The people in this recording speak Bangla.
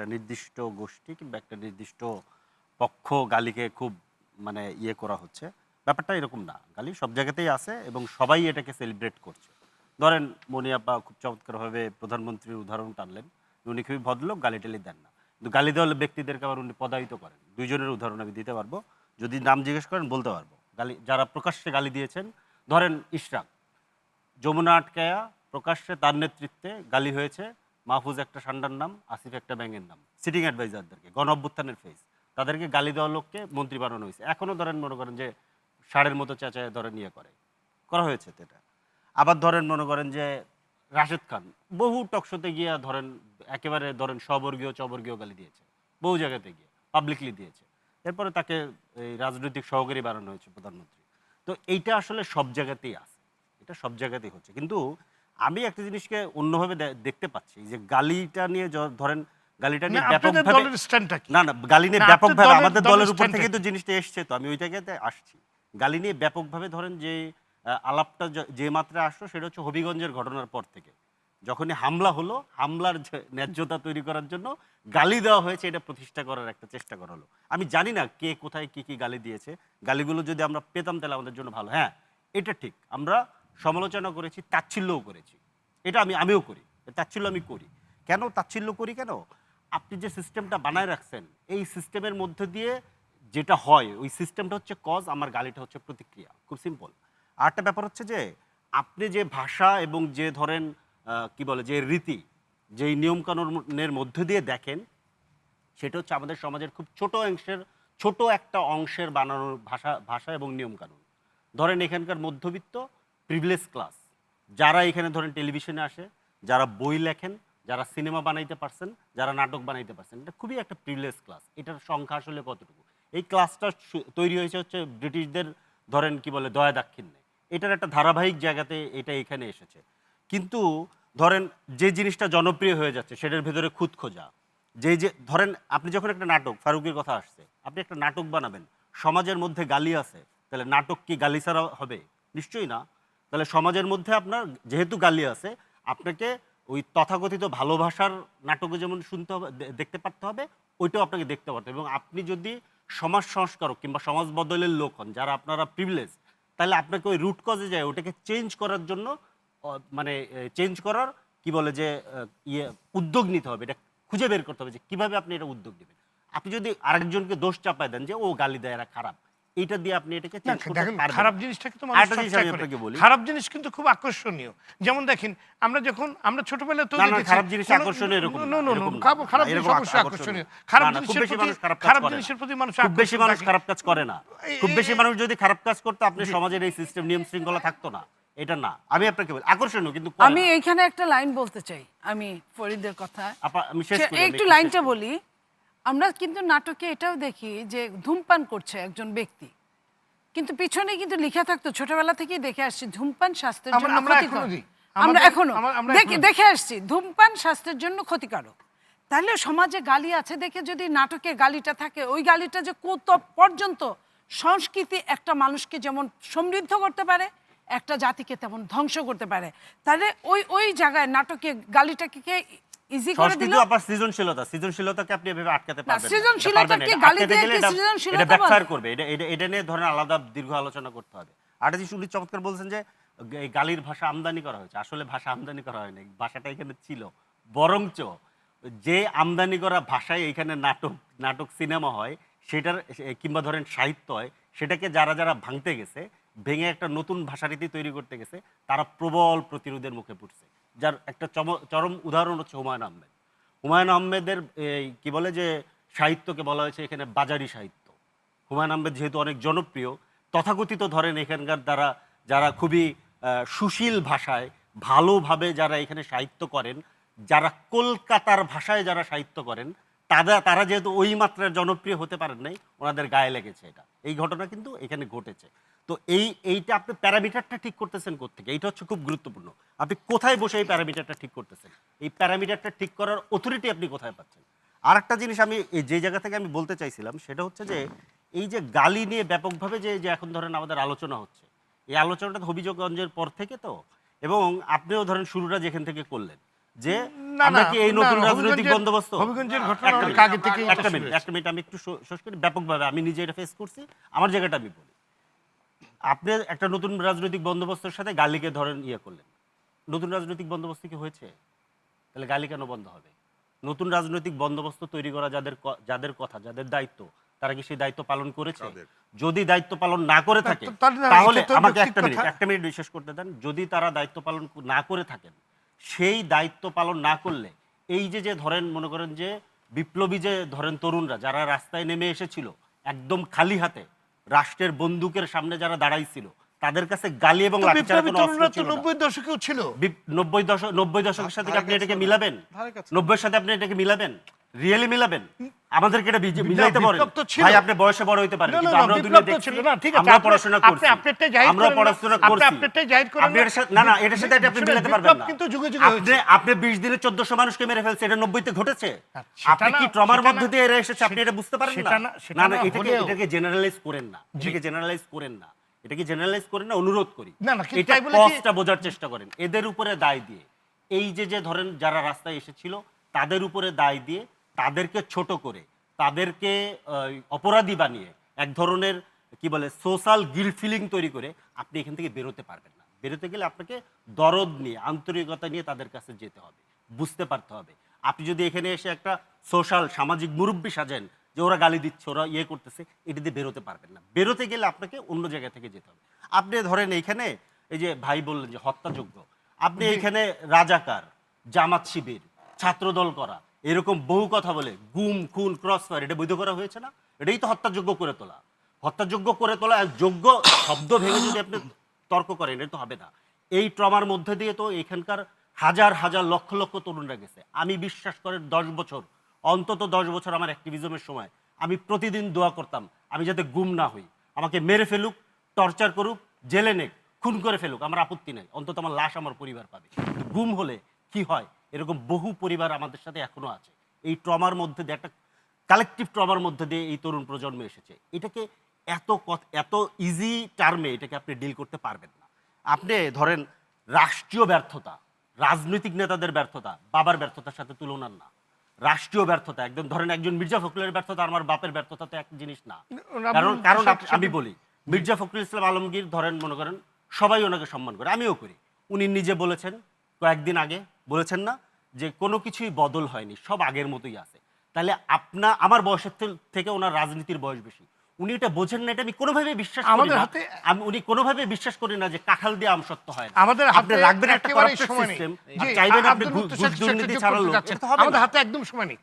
একটা নির্দিষ্ট গোষ্ঠী কিংবা একটা নির্দিষ্ট পক্ষ গালিকে খুব মানে ইয়ে করা হচ্ছে। ব্যাপারটা এরকম না। গালি সব জায়গাতেই আছে এবং সবাই এটাকে সেলিব্রেট করছে। ধরেন মনি আপা খুব চমৎকারভাবে প্রধানমন্ত্রীর উদাহরণ টানলেন। উনি খুবই ভদ্রলোক, গালি-টালি দেন না। কিন্তু গালি দেওয়া ব্যক্তিদেরকে আবার উনি পদায়িত করেন। ২ জনের উদাহরণ আমি দিতে পারবো। যদি নাম জিজ্ঞেস করেন বলতে পারবো। যারা প্রকাশ্যে গালি দিয়েছেন, ধরেন ইশরাক। যমুনা আটকায়া প্রকাশ্যে তার নেতৃত্বে গালি হয়েছে। মাহফুজ একটা সান্ডার নাম, আসিফ একটা ব্যাঙের নাম। সিটিং অ্যাডভাইজারদেরকে, গণ অভ্যুত্থানের ফেস। তাদেরকে গালি দেওয়া লোককে মন্ত্রী বানানো হয়েছে। এখনো ধরেন মনে করেন যে ষাঁড়ের মতো চেঁচায় ধরেন ইয়ে করা হয়েছে তো এটা। আবার ধরেন মনে করেন যে রাশেদ খান বহু টকশোতে গিয়া ধরেন একেবারে ধরেন স্ববর্গীয় চবর্গীয় গালি দিয়েছে। বহু জায়গাতে গিয়ে পাবলিকলি দিয়েছে। এরপরে তাকে এই রাজনৈতিক সহকারী বানানো হয়েছে প্রধানমন্ত্রী। তো এইটা আসলে সব জায়গাতেই আছে। এটা সব জায়গাতেই হচ্ছে। কিন্তু আমি একটা জিনিসকে অন্যভাবে দেখতে পাচ্ছি যে গালিটা নিয়ে ধরেন গালিটা না নিয়ে আপনাদের ব্যাপকভাবে দলের স্ট্যান্ডটা কি? না, গালি নিয়ে না, আপনার ব্যাপকভাবে আমাদের দলের দলের উপর স্ট্যান্ডটা থেকে কি? তো জিনিসটা এসছে তো আমি ওই জায়গাতে আসছি। গালি নিয়ে ব্যাপকভাবে ধরেন যে আলাপটা যে মাত্রায় আসলো সেটা হচ্ছে হবিগঞ্জের ঘটনার পর থেকে। যখনই হামলা হলো, হামলার যে ন্যায্যতা তৈরি করার জন্য গালি দেওয়া হয়েছে এটা প্রতিষ্ঠা করার একটা চেষ্টা করা হলো। আমি জানি না কে কোথায় কি গালি দিয়েছে। গালিগুলো যদি আমরা পেতাম তাহলে আমাদের জন্য ভালো। হ্যাঁ, এটা ঠিক। আমরা সমালোচনা করেছি, তাচ্ছিল্যও করেছি। এটা আমিও করি। তাচ্ছিল্য আমি করি। কেন তাচ্ছিল্য করি কেন? আপনি যে সিস্টেমটা বানায় রাখছেন, এই সিস্টেমের মধ্যে দিয়ে যেটা হয়, ওই সিস্টেমটা হচ্ছে কজ, আমার গালিটা হচ্ছে প্রতিক্রিয়া। খুব সিম্পল। আরেকটা ব্যাপার হচ্ছে যে, আপনি যে ভাষা এবং যে ধরেন কি বলে যে রীতি, যেই নিয়মকানুনের মধ্য দিয়ে দেখেন, সেটা হচ্ছে আমাদের সমাজের খুব ছোট একটা অংশের বানানোর ভাষা এবং নিয়মকানুন। ধরেন এখানকার মধ্যবিত্ত প্রিভিলেজ ক্লাস, যারা এখানে ধরেন টেলিভিশনে আসে, যারা বই লেখেন, যারা সিনেমা বানাইতে পারছেন, যারা নাটক বানাইতে পারছেন, এটা খুবই একটা প্রিভিলেজ ক্লাস। এটার সংখ্যা আসলে কতটুকু? এই ক্লাসটা তৈরি হয়েছে হচ্ছে ব্রিটিশদের ধরেন কি বলে দয়া দাক্ষিণ্যে। এটার একটা ধারাবাহিক জায়গাতে এটা এখানে এসেছে। কিন্তু ধরেন যে জিনিসটা জনপ্রিয় হয়ে যাচ্ছে সেটার ভেতরে খুঁত খোঁজা। যে ধরেন আপনি যখন একটা নাটক, ফারুকের কথা আসছে, আপনি একটা নাটক বানাবেন, সমাজের মধ্যে গালি আছে, তাহলে নাটক কি গালি ছাড়া হবে? নিশ্চয়ই না। তাহলে সমাজের মধ্যে আপনার যেহেতু গালি আছে, আপনাকে ওই তথাকথিত ভালোবাসার নাটকে যেমন শুনতে হবে, দেখতে পারতে হবে, ওইটাও আপনাকে দেখতে পারতে হবে। এবং আপনি যদি সমাজ সংস্কারক কিংবা সমাজ বদলের লোক হন, যারা আপনারা প্রিভিলেজ, তাহলে আপনাকে ওই রুট কজে যায় ওটাকে চেঞ্জ করার জন্য মানে চেঞ্জ করার কি বলে যে ইয়ে উদ্যোগ নিতে হবে। এটা খুঁজে বের করতে হবে যে কিভাবে আপনি এটা উদ্যোগ নেবেন। আপনি যদি আরেকজনকে দোষ চাপায় দেন যে ও গালি দেয় এরা খারাপ, এইটা দিয়ে আপনি এটাকে না, চেঞ্জ করতে দেখেন পারবেন খারাপ না। জিনিসটাকে তো মানুষ আরেকটা জিনিস চর্চা আমি করে। আপনাকে বলি। খারাপ জিনিস কিন্তু খুব আকর্ষণীয়। যেমন দেখেন আমরা ছোটবেলায় তো না, দেখেছি খারাপ জিনিস আকর্ষণীয় এরকম না, এরকম না। খারাপ জিনিস এরকম অবশ্যই আকর্ষণীয়। আকর্ষণীয়। খারাপ না, খুব জিনিসের বেশি প্রতি মানুষ খারাপ কাজ খারাপ করে না। জিনিসের প্রতি মানুষ খুব বেশি মানুষ খারাপ কাজ করে না। খুব বেশি মানুষ যদি খারাপ কাজ করতো আপনি সমাজের এই সিস্টেম নিয়ম শৃঙ্খলা থাকতো না। এটা না। আমি আপনাকে বলি আকর্ষণীয় কিন্তু করে আমি না। এইখানে একটা লাইন বলতে চাই, আমি ফরিদের কথা আপা আমি শেষ করি। একটু লাইনটা বলি। আমরা কিন্তু নাটকে এটাও দেখি যে ধূমপান করছে একজন ব্যক্তি, কিন্তু পিছনে কিন্তু লেখা থাকতো, ছোটবেলা থেকেই দেখে আসছি ধূমপান স্বাস্থ্যের জন্য আমরা ক্ষতিকর। এখনো দিই। আমরা এখনো আমরা দেখে আসছি ধূমপান স্বাস্থ্যের জন্য ক্ষতিকারক। তাহলে সমাজে গালি আছে দেখে যদি নাটকে গালিটা থাকে, ওই গালিটা যে কত পর্যন্ত সংস্কৃতি একটা মানুষকে যেমন সমৃদ্ধ করতে পারে, একটা জাতিকে তেমন ধ্বংস করতে পারে। তাহলে ওই জায়গায় নাটকে গালিটাকে কে ইজি করে দিল? সংস্কৃতি আবার সৃজনশীলতাকে আপনি এভাবে আটকাতে পারবেন না। সৃজনশীলতাকে গালি দিয়ে কি সৃজনশীলতা এটা বলে? ব্যাকফায়ার করবে। এটা নিয়ে ধরেন আলাদা দীর্ঘ আলোচনা করতে হবে। আরেকটা জিনিস উনি চমৎকার বলছেন যে এই গালির ভাষা আমদানি করা হয়েছে। আসলে ভাষা আমদানি করা হয়নি, ভাষাটা এখানে ছিল। বরঞ্চ যে আমদানি করা ভাষায় এইখানে নাটক সিনেমা হয়, সেটার কিংবা ধরেন সাহিত্য হয়, সেটাকে যারা ভাঙতে গেছে, ভেঙে একটা নতুন ভাষারীতি তৈরি করতে গেছে, তারা প্রবল প্রতিরোধের মুখে পড়ছে। যার একটা চরম উদাহরণ হচ্ছে হুমায়ুন আহমেদ। হুমায়ুন আহমেদের কি বলে যে সাহিত্যকে বলা হয়েছে এখানে বাজারি সাহিত্য। হুমায়ুন আহমেদ যেহেতু অনেক জনপ্রিয়, তথাকথিত ধরেন এখানকার যারা খুবই সুশীল ভাষায় ভালোভাবে যারা এখানে সাহিত্য করেন, যারা কলকাতার ভাষায় যারা সাহিত্য করেন, তারা যেহেতু ওই মাত্রার জনপ্রিয় হতে পারেন নাই, ওনাদের গায়ে লেগেছে এটা। এই ঘটনা কিন্তু এখানে ঘটেছে। তো এইটা আপনি প্যারামিটারটা ঠিক করতেছেন কোত্থেকে? এইটা হচ্ছে খুব গুরুত্বপূর্ণ। আপনি কোথায় বসে এই প্যারামিটারটা ঠিক করতেছেন? এই প্যারামিটারটা ঠিক করার অথরিটি আপনি কোথায় পাচ্ছেন? আরেকটা জিনিস আমি যে জায়গা থেকে আমি বলতে চাইছিলাম সেটা হচ্ছে যে এই যে গালি নিয়ে ব্যাপকভাবে যে এখন ধরেন আমাদের আলোচনা হচ্ছে, এই আলোচনাটা হবিগঞ্জের পর থেকে তো, এবং আপনিও ধরেন শুরুটা যেখান থেকে করলেন যে না, আমরা না, কি এই না, নতুন না, রাজনৈতিক হবিগঞ্জের- বন্দোবস্ত হবিগঞ্জের ঘটনা একটা অনেক মিনিট, আগে থেকেই একটা শুরু মিনিট হয়েছে। একটা মিনিট আমি একটু শেষ করি ব্যাপকভাবে আমি নিজে এটা ফেস করছি আমার জায়গাটা আমি বলি আপনি একটা নতুন রাজনৈতিক বন্দোবস্তের সাথে গালিকে ধরেন করলেন নতুন রাজনৈতিক বন্দোবস্ত কি হয়েছে তাহলে গালি কেন বন্ধ হবে নতুন রাজনৈতিক বন্দোবস্ত তৈরি করা যাদের কথা যাদের দায়িত্ব তারা কি সেই দায়িত্ব পালন করেছে যদি দায়িত্ব পালন না করে থাকে তাহলে এটা তো আমাকে যৌক্তিক কথা। একটা মিনিট শেষ করতে দেন যদি তারা দায়িত্ব পালন না করে থাকেন সেই দায়িত্ব পালন না করলে এই যে ধরেন মনে করেন যে বিপ্লবী যে ধরেন তরুণরা যারা রাস্তায় নেমে এসেছিল একদম খালি হাতে রাষ্ট্রের বন্দুকের সামনে যারা দাঁড়াইছিল তাদের কাছে গালি এবং তো লাঠি ছাড়া বিপ্লবী কোনো অস্ত্র তরুণরা তো ছিল না। 90 দশকেও ছিল। 90 দশকের সাথে কি আপনি এটাকে মিলাবেন 90 সাথে আপনি এটাকে মিলাবেন রিয়েলি মিলাবেন আমাদেরকে এটা মিলাইতে পারেন বিপ্লব তো ছিল। ভাই আপনি বয়সে বড় হইতে পারেন না, না, কিন্তু না, আমরা বিপ্লব দুনিয়া তো দেখছি ছিল না, ঠিক আছে, আমরা আপনি- পড়াশোনা আপনি করছি আপনারটাই জাহির আমরা করেন না, পড়াশোনা আপনি করছি আপনারটাই জাহির করেন আপনি না। এটার সাথে না এটার সাথে এটা আপনি শুনুন, মিলাতে পারবেন বিপ্লব না কিন্তু যুগে যুগে হয়েছে। আপনি 20 দিনে 1400 মানুষকে মেরে ফেলছে এটা 90 তে ঘটেছে সেটা আপনি না, কি ট্রমার সেটা মধ্যে না, দিয়ে এরা এসেছে আপনি এটা বুঝতে পারেন সেটা না না, সেটা না না হলেও- এটাকে জেনারেলাইজ করেন না এটাকে জেনারেলাইজ করেন না এটাকে জেনারেলাইজ করেন না অনুরোধ করি না, না, কিন্তু এটা তাই বলে কি- কষ্টটা বোঝার চেষ্টা করেন এদের উপরে দায় দিয়ে এই যে ধরেন যারা রাস্তায় এসেছিল তাদের উপরে দায় দিয়ে তাদেরকে ছোট করে তাদেরকে অপরাধী বানিয়ে এক ধরনের কি বলে সোশ্যাল গিল্ট ফিলিং তৈরি করে আপনি এখান থেকে বেরোতে পারবেন না বেরোতে গেলে আপনাকে দরদ নিয়ে আন্তরিকতা নিয়ে তাদের কাছে যেতে হবে বুঝতে পারতে হবে আপনি যদি এখানে এসে একটা সোশ্যাল সামাজিক মুরব্বী সাজেন যে ওরা গালি দিচ্ছে ওরা করতেছে এটা দিয়ে বেরোতে পারবেন না বেরোতে গেলে আপনাকে অন্য জায়গা থেকে যেতে হবে আপনি ধরেন এইখানে এই যে ভাই বললেন যে হত্যাযোগ্য আপনি এইখানে রাজাকার জামাত শিবির ছাত্রদল করা এরকম বহু কথা বলে গুম খুন ক্রস ফায়ার এটা বৈধ করা হয়েছে না এটাই তো হত্যাযোগ্য করে তোলা হত্যাযোগ্য করে তোলা যোগ্য শব্দ ভেঙে যদি আপনি তর্ক করেন এটা তো হবে না এই ট্রমার মধ্যে দিয়ে তো এখানকার হাজার হাজার লক্ষ লক্ষ তরুণরা গেছে আমি বিশ্বাস করেন 10 বছর অন্তত 10 বছর আমার অ্যাক্টিভিজমের সময় আমি প্রতিদিন দোয়া করতাম আমি যাতে গুম না হই আমাকে মেরে ফেলুক টর্চার করুক জেলে নেক খুন করে ফেলুক আমার আপত্তি নেই অন্তত আমার লাশ আমার পরিবার পাবে কিন্তু গুম হলে কি হয় এরকম বহু পরিবার আমাদের সাথে এখনো আছে এই ট্রমার মধ্যে দিয়ে একটা কালেকটিভ ট্রমার মধ্যে দিয়ে এই তরুণ প্রজন্ম এসেছে এটাকে এত ইজি টার্মে এটাকে আপনি ডিল করতে পারবেন না আপনি ধরেন রাষ্ট্রীয় ব্যর্থতা রাজনৈতিক নেতাদের ব্যর্থতা বাবার ব্যর্থতার সাথে তুলনার না রাষ্ট্রীয় ব্যর্থতা একদম ধরেন একজন মির্জা ফখরুলের ব্যর্থতা আর আমার বাপের ব্যর্থতা তো এক জিনিস না কারণ আমি বলি মির্জা ফখরুল ইসলাম আলমগীর ধরেন মনে করেন সবাই ওনাকে সম্মান করে আমিও করি উনি নিজে বলেছেন কয়েকদিন আগে বলেছেন না যে কোনো কিছুই বদল হয়নি সব আগের মতোই আছে তাহলে আমার বয়সের থেকে ওনার রাজনীতির বয়স বেশি উনি এটা বোঝেন না এটা আমি কোনোভাবে বিশ্বাস করি আমাদের না হাতে- আমি উনি কোনোভাবে বিশ্বাস করি না যে কাঁঠাল দিয়ে আম সত্য হয় না আমাদের আপনি হাতে রাখবেন একটা একেবারেই করাপ্টেড সময় নেই। সিস্টেম জি, চাইবেন আপনি আব্দুল মুক্তার ঘুষ সাথে দুর্নীতি যোগ ছাড়া করতে লোক যাচ্ছেন। এটা তো হবে আমাদের না হাতে একদম সময় নেই।